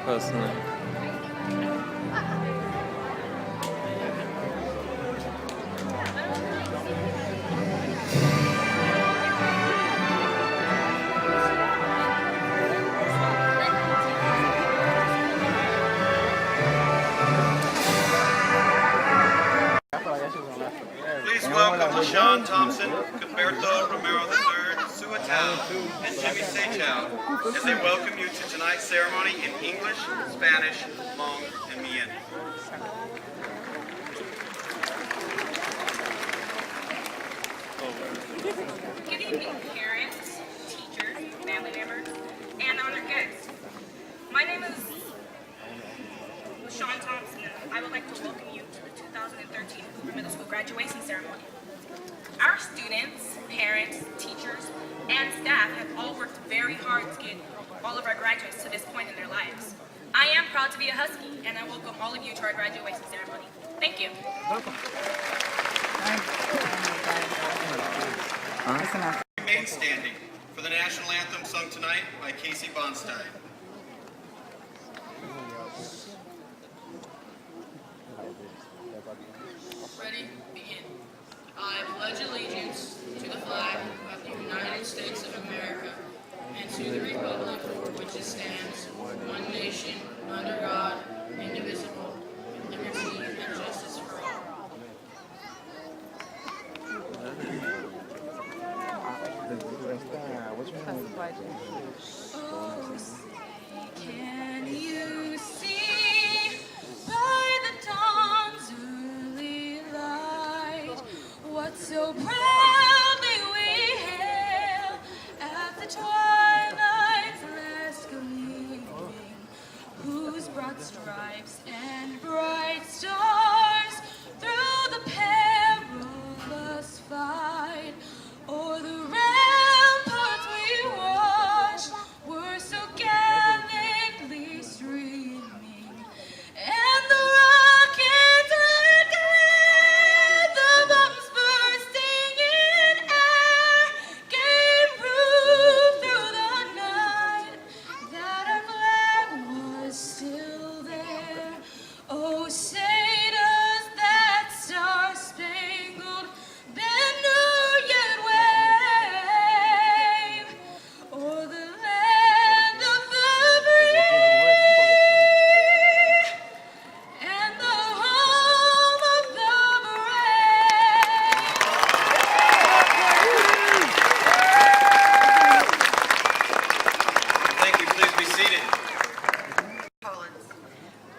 personally. Please welcome Sean Thompson, Gilberto Romero III, Sua Tao, and Jimmy Seychow as they welcome you to tonight's ceremony in English, Spanish, Hmong, and Mien. Good evening, parents, teachers, family members, and honored guests. My name is Sean Thompson, and I would like to welcome you to the 2013 Hoover Middle School graduation ceremony. Our students, parents, teachers, and staff have all worked very hard to get all of our graduates to this point in their lives. I am proud to be a Husky, and I welcome all of you to our graduation ceremony. Thank you. Remain standing for the national anthem sung tonight by Casey Bonstein. Ready? Begin. I pledge allegiance to the flag of the United States of America and to the republic for which it stands, one nation, under God, indivisible, with liberty and justice for all. Can you see by the dawn's early light what so proudly we hail at the twilight's last gleaming, whose broad stripes and bright stars through the perilous fight o'er the ramparts we watched were so gallantly streaming, and the rockets red glare, the bombs bursting in air, gave proof through the night that our flag was still there. Oh, say does that star-spangled banner yet wave o'er the land of the free and the home of the brave? Thank you. Please be seated. Collins.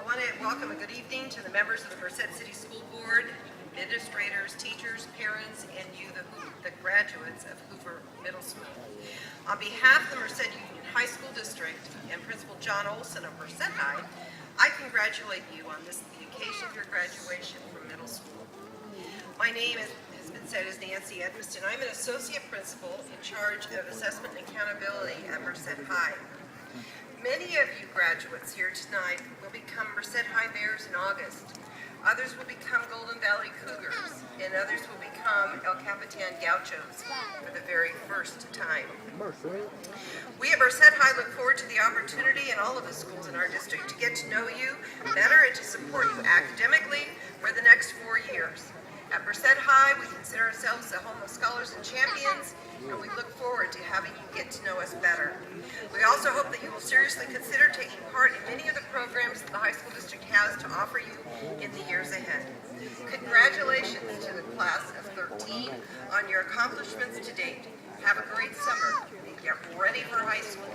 I want to welcome a good evening to the members of the Merced City School Board, administrators, teachers, parents, and you, the graduates of Hoover Middle School. On behalf of the Merced Union High School District and Principal John Olson of Merced High, I congratulate you on the occasion of your graduation from middle school. My name has been said is Nancy Edmiston. I'm an associate principal in charge of assessment and accountability at Merced High. Many of you graduates here tonight will become Merced High Bears in August. Others will become Golden Valley Cougars, and others will become El Capitan Gauchos for the very first time. We at Merced High look forward to the opportunity in all of the schools in our district to get to know you better and to support you academically for the next 4 years. At Merced High, we consider ourselves the home of scholars and champions, and we look forward to having you get to know us better. We also hope that you will seriously consider taking part in many of the programs that the high school district has to offer you in the years ahead. Congratulations to the class of 13 on your accomplishments to date. Have a great summer and get ready for high school.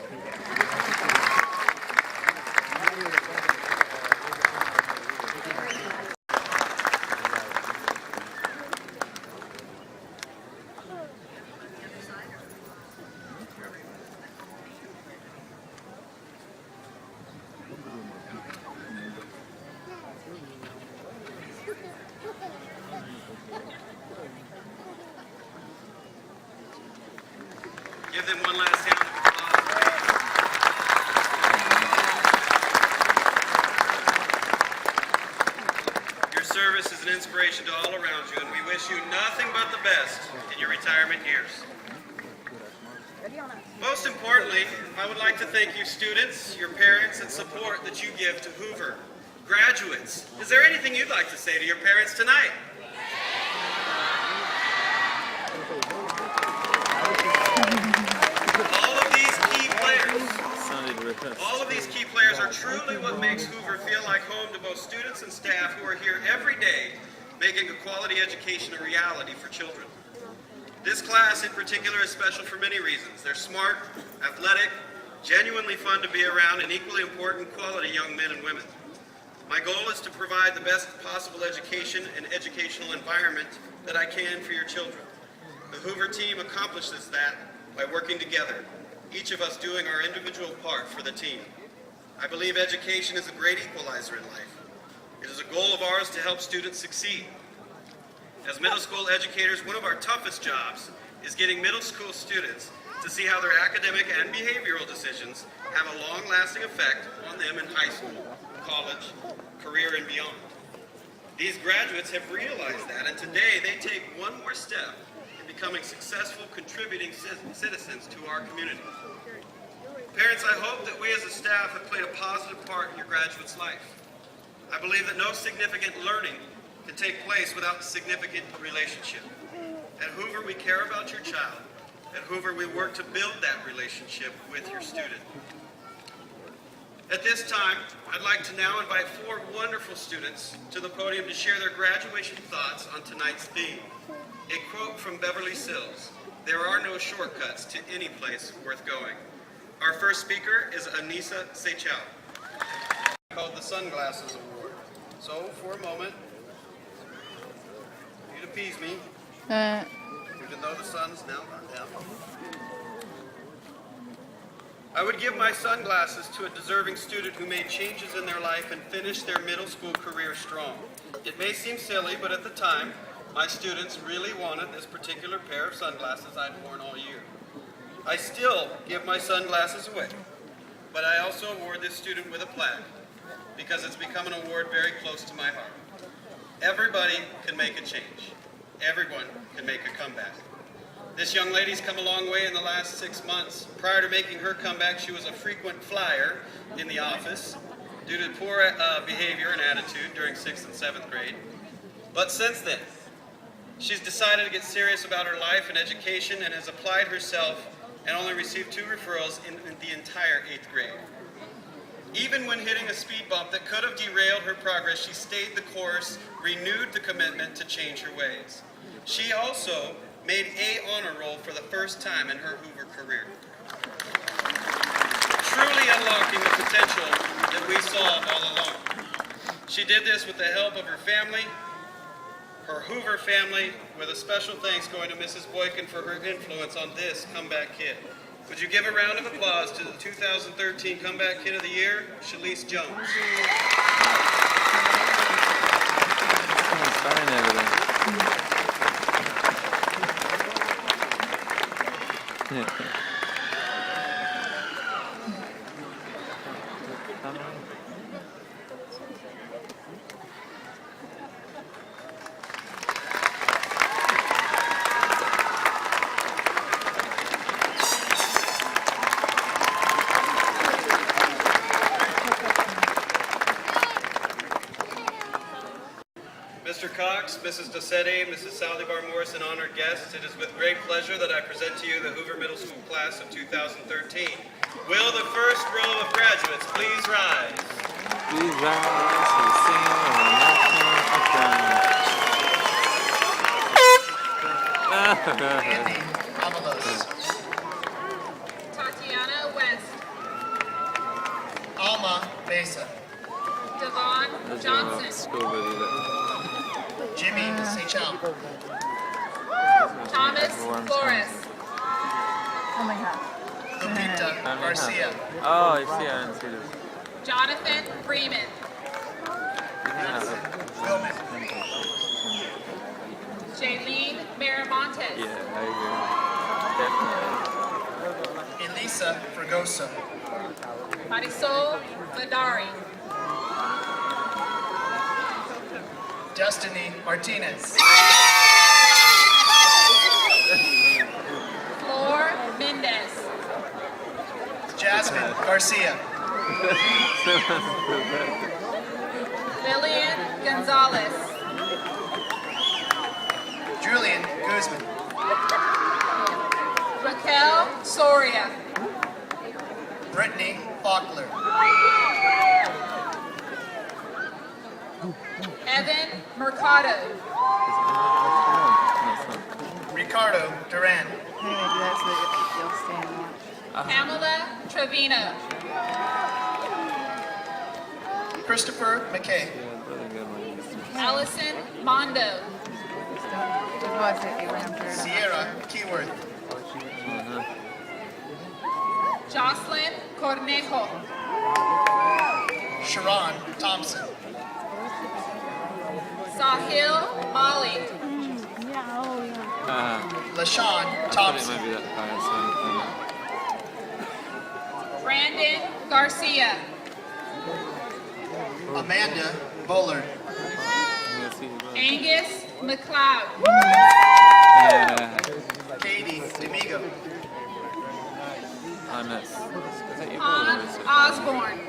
Give them one last round of applause. Your service is an inspiration to all around you, and we wish you nothing but the best in your retirement years. Most importantly, I would like to thank you students, your parents, and support that you give to Hoover. Graduates, is there anything you'd like to say to your parents tonight? All of these key players are truly what makes Hoover feel like home to both students and staff who are here every day, making a quality education a reality for children. This class in particular is special for many reasons. They're smart, athletic, genuinely fun to be around, and equally important, quality young men and women. My goal is to provide the best possible education and educational environment that I can for your children. The Hoover team accomplishes that by working together, each of us doing our individual part for the team. I believe education is a great equalizer in life. It is a goal of ours to help students succeed. As middle school educators, one of our toughest jobs is getting middle school students to see how their academic and behavioral decisions have a long-lasting effect on them in high school, college, career, and beyond. These graduates have realized that, and today they take one more step in becoming successful, contributing citizens to our community. Parents, I hope that we as a staff have played a positive part in your graduate's life. I believe that no significant learning can take place without significant relationship. At Hoover, we care about your child. At Hoover, we work to build that relationship with your student. At this time, I'd like to now invite 4 wonderful students to the podium to share their graduation thoughts on tonight's theme. A quote from Beverly Sills: "There are no shortcuts to any place worth going." Our first speaker is Anissa Seychell, called the Sunglasses Award. So, for a moment, you'd appease me, even though the sun's now gone down. I would give my sunglasses to a deserving student who made changes in their life and finished their middle school career strong. It may seem silly, but at the time, my students really wanted this particular pair of sunglasses I'd worn all year. I still give my sunglasses away, but I also award this student with a plaque because it's become an award very close to my heart. Everybody can make a change. Everyone can make a comeback. This young lady's come a long way in the last 6 months. Prior to making her comeback, she was a frequent flyer in the office due to poor behavior and attitude during 6th and 7th grade. But since then, she's decided to get serious about her life and education and has applied herself and only received 2 referrals in the entire 8th grade. Even when hitting a speed bump that could have derailed her progress, she stayed the course, renewed the commitment to change her ways. She also made A honor roll for the first time in her Hoover career, truly unlocking the potential that we saw all along. She did this with the help of her family, her Hoover family, with a special thanks going to Mrs. Boykin for her influence on this comeback kid. Would you give a round of applause to the 2013 Comeback Kid of the Year, Shalise Jones. Mr. Cox, Mrs. Dossetti, Mrs. Saldivar-Morris, and honored guests, it is with great pleasure that I present to you the Hoover Middle School class of 2013. Will the first row of graduates please rise? Please rise and sing on the Andy Avalos. Tatiana West. Alma Mesa. Devon Johnson. Jimmy Seychell. Thomas Flores. Oh my God. Lupita Garcia. Oh, I see. I didn't see this. Jonathan Freeman. Wilman. Jaylene Miramontes. Yeah, I agree. Definitely. Elisa Fregoso. Marisol Ladari. Destiny Martinez. Flor Mendez. Jasmine Garcia. Lillian Gonzalez. Julian Guzman. Raquel Soria. Brittany Faulkner. Evan Mercado. Ricardo Duran. Pamela Trevino. Christopher McKay. Allison Mondo. Sierra Keyworth. Jocelyn Cornejo. Sharon Thompson. Sahil Mali. LaShawn I thought it Thompson. might be that high, so Brandon Garcia. Amanda Bullard. I'm gonna see who else. Angus McLeod. Yeah. Katie D'Amigo. Hannes. Is that your Han brother? Or is it- Osborne.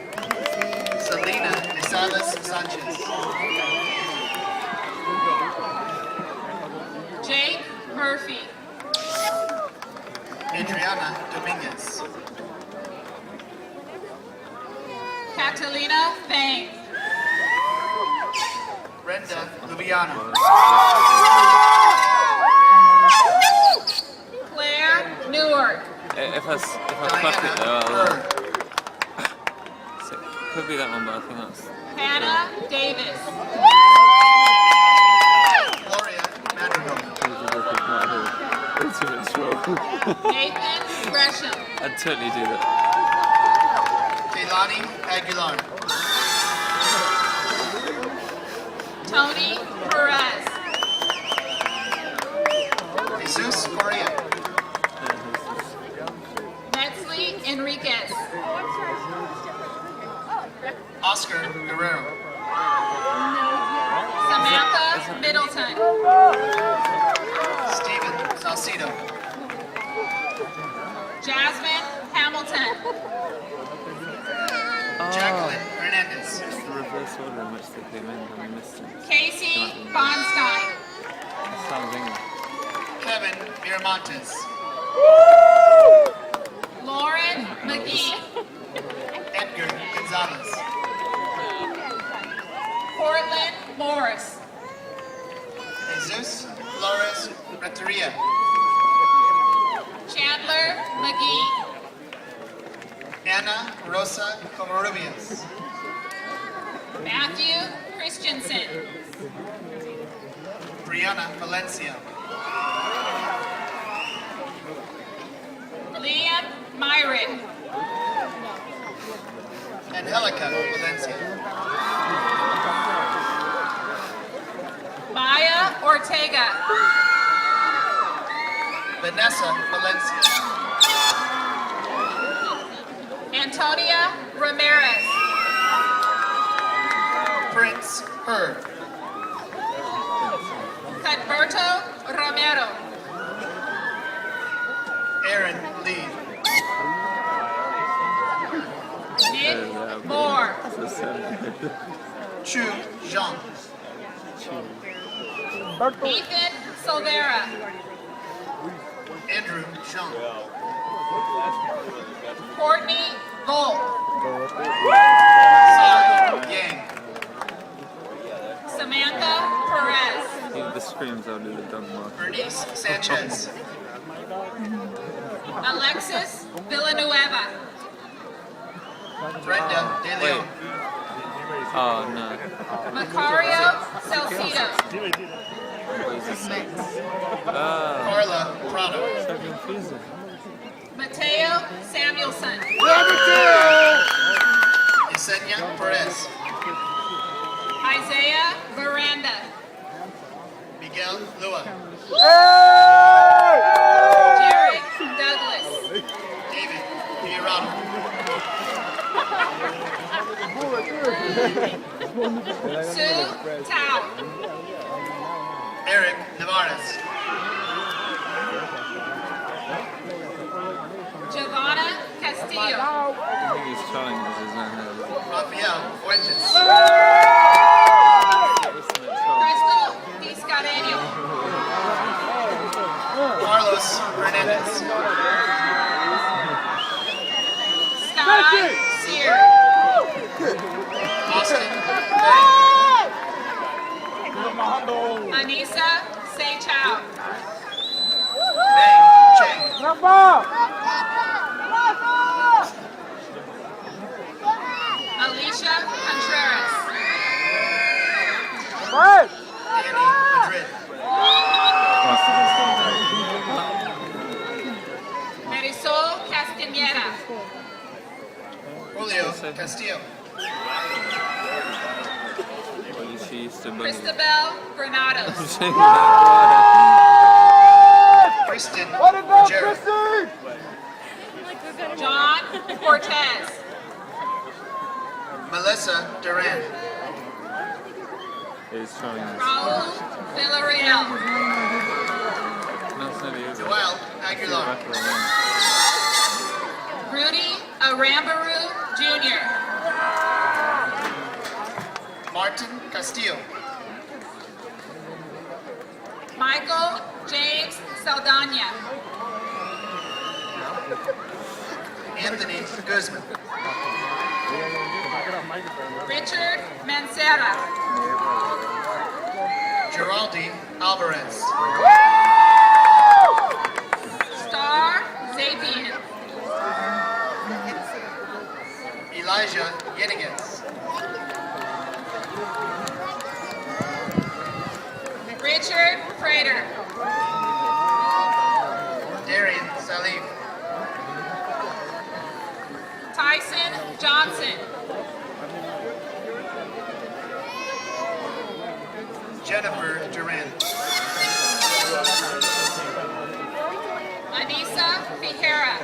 Selena De Salas Sanchez. Jake Murphy. Adriana Dominguez. Catalina Fang. Brenda Lubiano. Claire Newark. If I fuck it though, I'll so it could be that one, but I think that's Hannah Davis. Gloria Madrigal. ultimate troll. Nathan Gresham. I'd totally do that. Keilani Aguilar. Tony Perez. Jesus Correa. Metzley Enriquez. Oscar Guerrero. Samantha Middleton. Steven Salcido. Jasmine Hamilton. Jacqueline Hernandez. It's the reverse order in which they came in when we missed it. Casey Bonstein. That sounds English. Kevin Miramontes. Lauren McGee. Edgar Gonzalez. Portland Morris. Jesus Flores Renteria. Chandler McGee. Ana Rosa Covarrubias. Matthew Christensen. Brianna Valencia. Liam Myrick. Angelica Valencia. Maya Ortega. Vanessa Valencia. Antonia Ramirez. Prince Herb. Cadberto Romero. Aaron Lee. Nick Moore. So sad. Chu Zhang. Ethan Silvera. Andrew Zhang. Courtney Volk. Sai Yang. Samantha Perez. The screams, I'll do the dumb mark. Bernice Sanchez. Alexis Villanueva. Brenda De Wait. Leon. Oh no. Macario Salcido. What is this? Oh, Carla Prado. so confusing. Mateo Samuelson. Yesenia Perez. Isaiah Veranda. Miguel Lua. Derek Douglas. David Fiorano. Sue Tao. Eric Navarez. Giovanna Castillo. Castillo. I think he's telling us, isn't it? Rafael Fuentes. Crystal Tiscareño. Carlos Hernandez. Sky Sear. Austin Bay. Anissa Seychao. Meng Cheng. Alicia Contreras. Danny Madrid. Marisol Castañeda. Julio Castillo. Well, she used to bring it. Christabel Granados. Kristen Jarod. John Cortez. Melissa Duran. He's telling us. Raul Villarreal. No, it's not easy. Joel Aguilar. Rudy Arambaru Jr. Martin Castillo. Michael James Saldana. Anthony Guzman. Richard Mancera. Geraldi Alvarez. Star Zapien. Elijah Yeniguez. Richard Prater. Darian Salif. Tyson Johnson. Jennifer Duran. Anissa Fijera.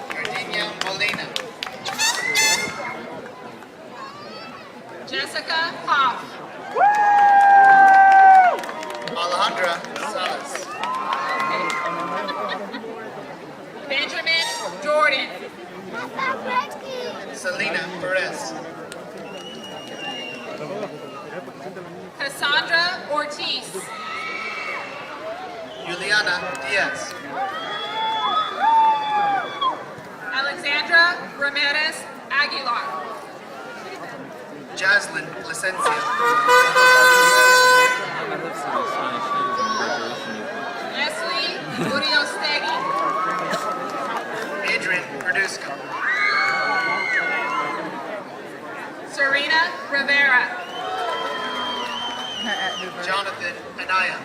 Gardenia Molina. Jessica Hoff. Alejandra Salas. Benjamin Jordan. Selena Perez. Cassandra Ortiz. Juliana Diaz. Alexandra Ramirez Aguilar. Jaslyn Placencia. Leslie Uriostegui. Adrian Verduzco. Serena Rivera. Jonathan Anaya.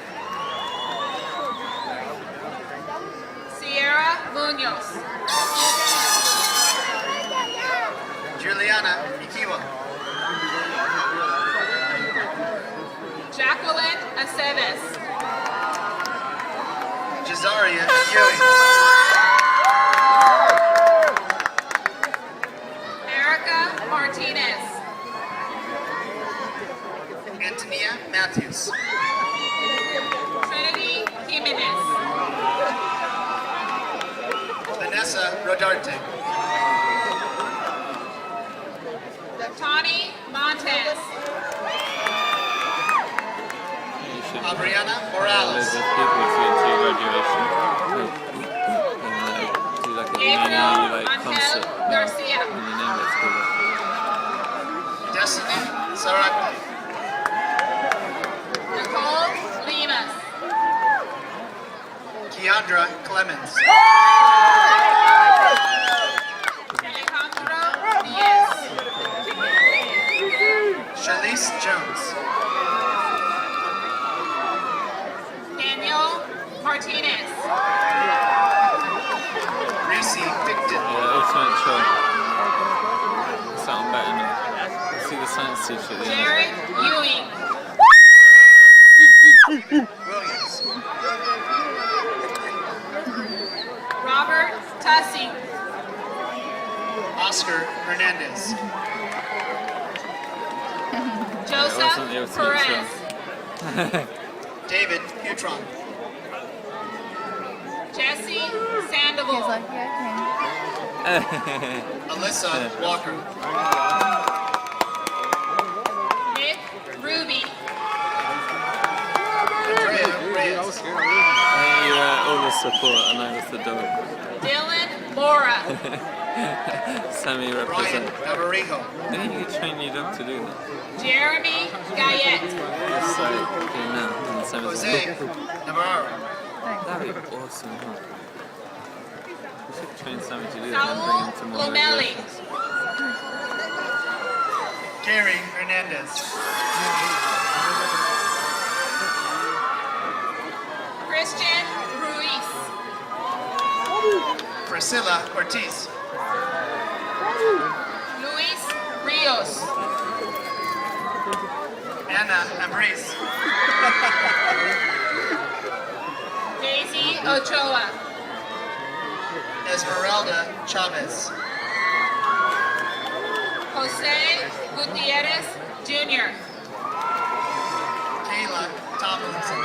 Sierra Munoz. Juliana Ikiwa. Jacqueline Aceves. Jazaria Ewing. Erica Martinez. Antonia Matthews. Trinity Jimenez. Vanessa Rodarte. Tani Montez. Adriana Morales. There's people to your graduation. And do like a Gabriel mini Angel concert. Garcia. And your name gets called. Destiny Sarate. Nicole Limas. Keandra Clemens. Alejandro Diaz. Shalise Jones. Daniel Martinez. Reese Picton. Yeah, ultimate choice. Sound better now. See the science teacher at the end. Jared Ewing. Williams. Robert Tussing. Oscar Hernandez. Joseph It wasn't Perez. David Putron. Jesse Sandoval. He's like, yeah, I can. Alyssa Walker. Nick Ruby. Andrea Reyes. And you were all the support, and I was the dog. Dylan Mora. Sammy Ryan represent. Averijo. Didn't you train your dog to do that? Jeremy Gayette. Yes, so okay now. And Sammy's Jose Navarro. that'd be awesome, huh? We should train Sammy to do that and bring him to Saul more Lomelli. regulations. Gary Hernandez. Christian Ruiz. Priscilla Ortiz. Luis Rios. Anna Ambriz. Daisy Ochoa. Esmeralda Chavez. Jose Gutierrez Jr. Kayla Tomlinson.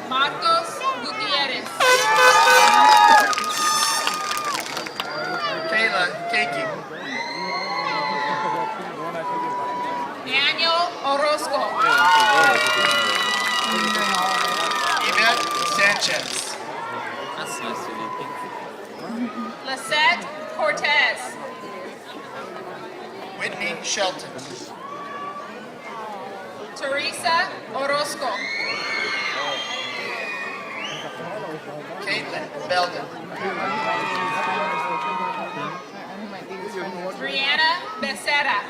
Marcos Gutierrez. Kayla Keiki. Daniel Orozco. Yvette Sanchez. That's nice of you. Lisette Cortez. Whitney Shelton. Teresa Orozco. Caitlin Belden. Brianna Becerra.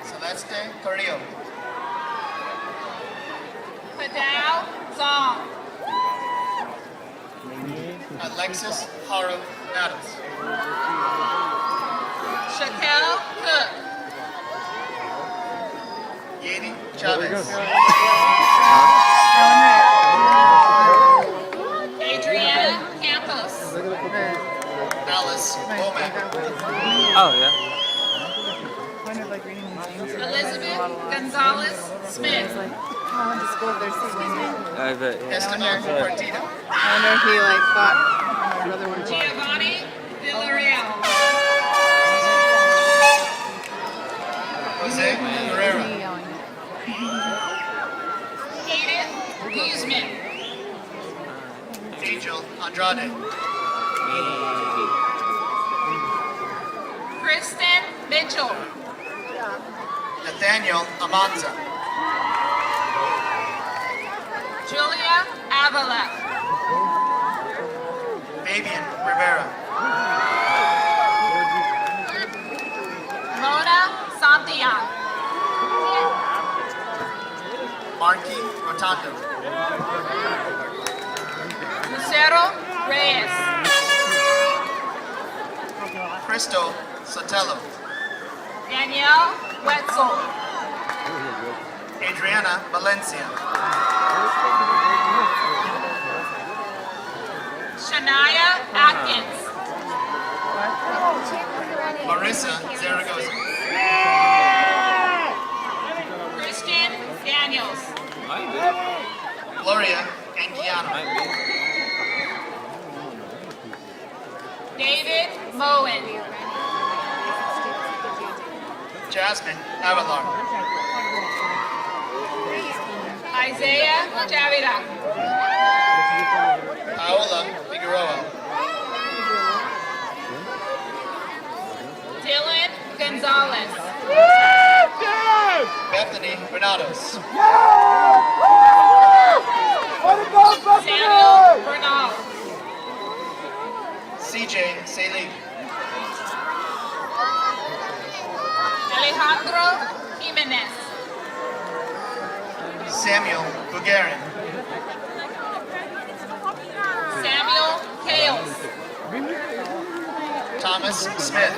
Celeste Carrillo. Padao Zong. Alexis Haru Adams. Shaquille Cook. Yedi Chavez. Adriana Campos. Alice Womack. Oh yeah. Elizabeth Gonzalez Smith. I bet. Yeah. Esteban Partida. I wonder if he like thought another one. Giovanni Villarreal. Jose Herrera. Edith Guzman. Angel Andrade. Kristen Mitchell. Nathaniel Amanza. Julia Avila. Fabian Rivera. Mona Santillan. Marky Rotondo. Lucero Reyes. Cristo Sotelo. Danielle Wetzel. Adriana Valencia. Shania Atkins. Marissa Zaragoza. Christian Daniels. Might be. Gloria Anguiano. Might be. David Moen. Jasmine Avalar. Isaiah Javira. Paola Figueroa. Dylan Gonzalez. Bethany Granados. Samuel Bernal. CJ Selig. Alejandro Jimenez. Samuel Bugarin. Samuel Kales. Thomas Smith.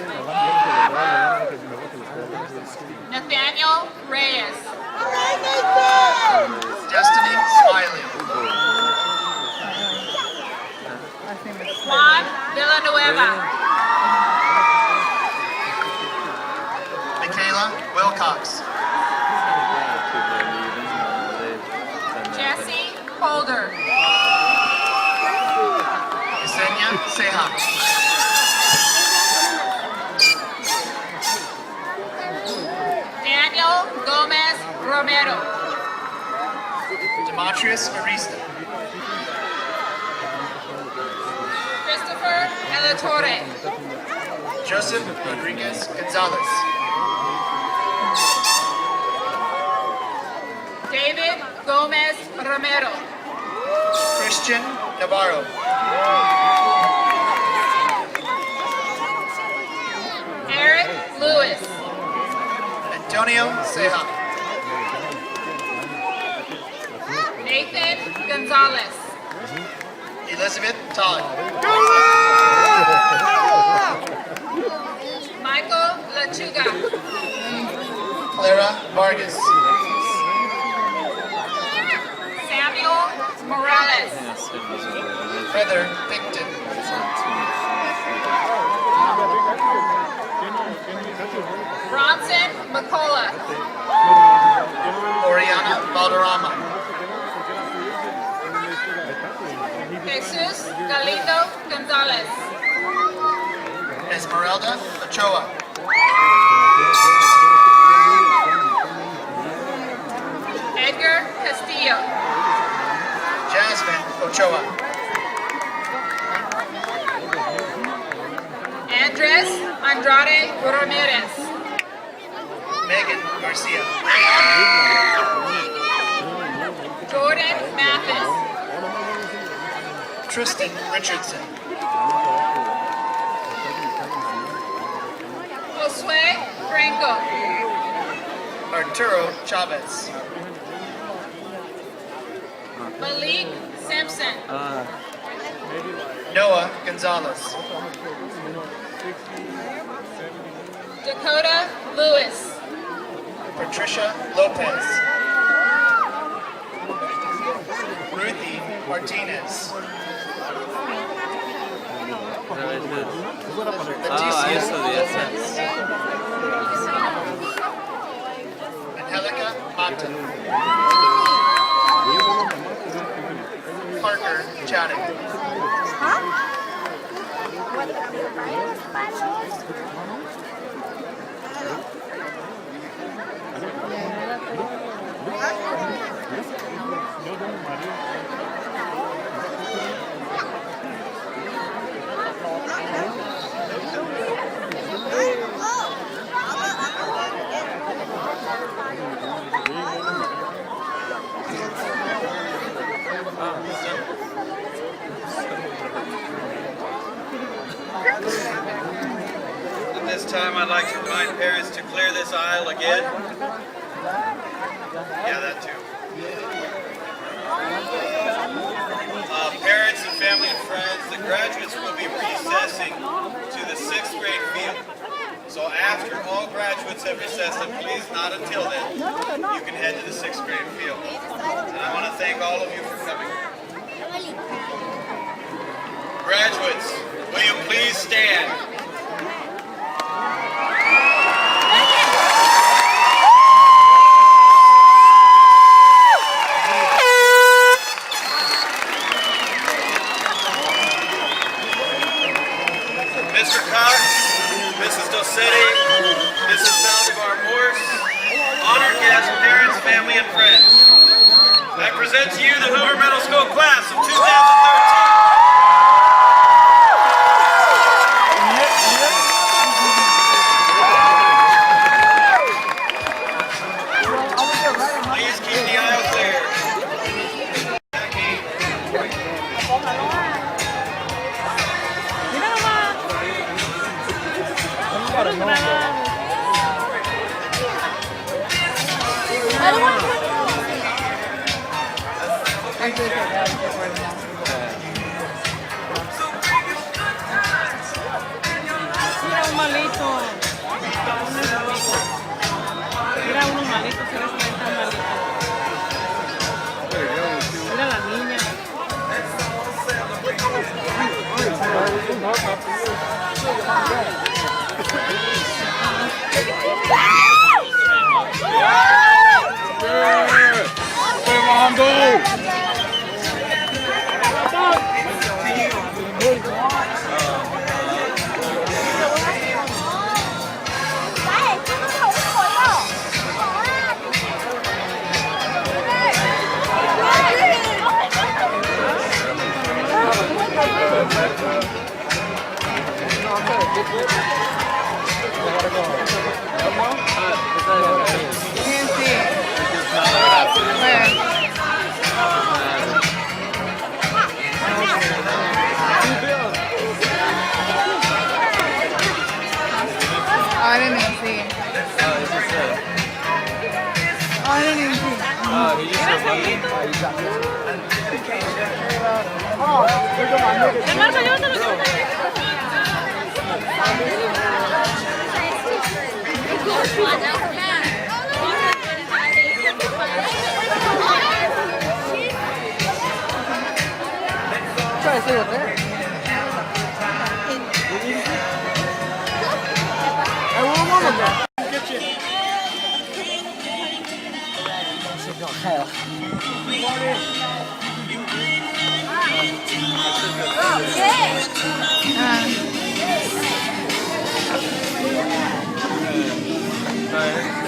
Nathaniel Reyes. Destiny Smiley. Juan Villanueva. Michaela Wilcox. Jesse Holder. Yesenia Ceja. Daniel Gomez Romero. Demetrius Arista. Christopher Elatorre. Joseph Rodriguez Gonzalez. David Gomez Romero. Christian Navarro. Eric Lewis. Antonio Ceja. Nathan Gonzalez. Elizabeth Todd. Michael Lachuga. Clara Vargas. Samuel Morales. Yes, it was a really Heather Picton. Bronson McCullough. Oriana Valderrama. Jesus Galindo Gonzalez. Esmeralda Ochoa. Edgar Castillo. Jasmine Ochoa. Andres Andrade Ramirez. Megan Garcia. Jordan Mathis. Tristan Richardson. Josue Franco. Arturo Chavez. Malik Simpson. Noah Gonzalez. Dakota Lewis. Patricia Lopez. Ruthie Martinez. I saw the SS. Angelica Mata. Parker Chatting. At this time, I'd like to remind parents to clear this aisle again. Yeah, that too. Parents and family and friends, the graduates will be recessing to the 6th grade field. So after all graduates have recessed, and please not until then, you can head to the 6th grade field. And I want to thank all of you for coming. Graduates, will you please stand? Mr. Cox, Mrs. Dosetti, Mrs. Saldivar Morse, honored guests, parents, family, and friends. I present to you the Hoover Middle School class of 2013. Please keep the aisle clear. Mira un malito. Mira unos malitos, se les tan malitos. Mira la niña. Come on, go! Can't see. It's not like that. Where? Oh, I didn't even see. Oh, it's just a, Oh, I didn't even see. oh, he just said buggy. Marco, llévatelo, llévatelo. Try to see what's there. I won't want to go. Sorry.